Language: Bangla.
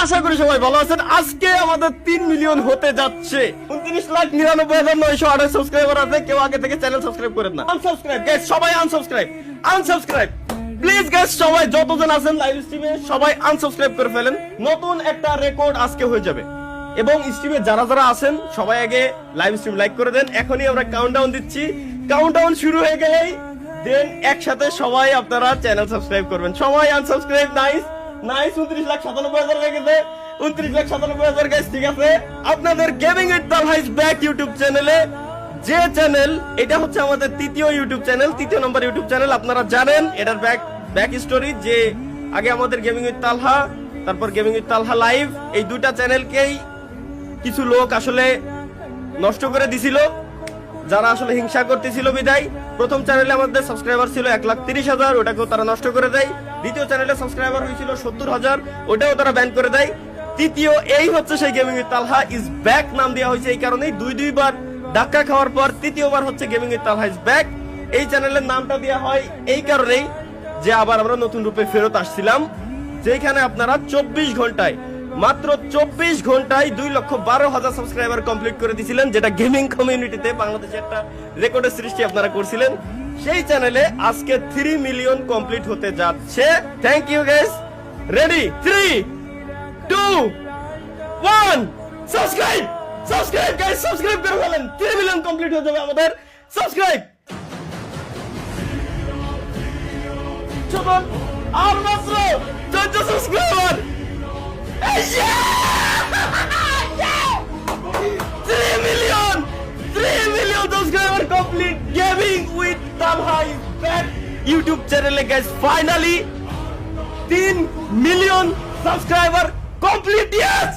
আশা করি সবাই ভালো আছেন। আজকে আমাদের 3 মিলিয়ন হতে যাচ্ছে। 29,99,908 সাবস্ক্রাইবার আছে। কেউ আগে থেকে চ্যানেল সাবস্ক্রাইব করেন না। আনসাবস্ক্রাইব গাইস, সবাই আনসাবস্ক্রাইব প্লিজ গাইস, সবাই যতজন আছেন লাইভ স্ট্রিমে সবাই আনসাবস্ক্রাইব করে ফেলেন। নতুন একটা রেকর্ড আজকে হয়ে যাবে। এবং স্ট্রিমে যারা যারা আছেন সবাই আগে লাইভ স্ট্রিম লাইক করে দেন। এখনই আমরা কাউন্টডাউন দিচ্ছি। কাউন্টডাউন শুরু হয়ে গেলেই দেন একসাথে সবাই আপনারা চ্যানেল সাবস্ক্রাইব করবেন। সবাই আনসাবস্ক্রাইব। নাইস 29,97,000 হয়ে গেছে। 29,97,000 গাইস, ঠিক আছে। আপনাদের gaming with Talha is back YouTube চ্যানেলে, যে চ্যানেল এটা হচ্ছে আমাদের তৃতীয় ইউটিউব চ্যানেল, তৃতীয় নম্বর ইউটিউব চ্যানেল। আপনারা জানেন এটার ব্যাক স্টোরি, যে আগে আমাদের গেমিং উইথ তালহা, তারপর গেমিং উইথ তালহা লাইভ, এই দুইটা চ্যানেলকেই কিছু লোক আসলে নষ্ট করে দিছিল, যারা আসলে হিংসা করতেছিল বিদায়। প্রথম চ্যানেলে আমাদের সাবস্ক্রাইবার ছিল 1,30,000, ওটাকেও তারা নষ্ট করে দেয়। দ্বিতীয় চ্যানেলে সাবস্ক্রাইবার হয়েছিল 70,000, ওটাও তারা ব্যান করে দেয়। তৃতীয় এই হচ্ছে সেই gaming with Talha is back নাম দেওয়া হয়েছে এই কারণেই, দুইবার ধাক্কা খাওয়ার পর তৃতীয়বার হচ্ছে gaming with Talha is back. এই চ্যানেলের নামটা দেওয়া হয় এই কারণেই যে আবার আমরা নতুন রূপে ফেরত আসছিলাম, যেখানে আপনারা 24 ঘন্টায়, মাত্র 24 ঘন্টায় 2,12,000 সাবস্ক্রাইবার কমপ্লিট করে দিয়েছিলেন, যেটা গেমিং কমিউনিটিতে বাংলাদেশে একটা রেকর্ডের সৃষ্টি আপনারা করছিলেন। সেই চ্যানেলে আজকে 3 মিলিয়ন কমপ্লিট হতে যাচ্ছে। Thank you guys. Ready 3 2 1 subscribe guys, subscribe করে ফেলেন। 3 মিলিয়ন কমপ্লিট হয়ে যাবে আমাদের। সাবস্ক্রাইব চলুন, আর মাত্র 14 subscriber. 3 million subscriber complete. Gaming with Talha is back YouTube চ্যানেলে guys, finally 3 million subscriber complete. Yes.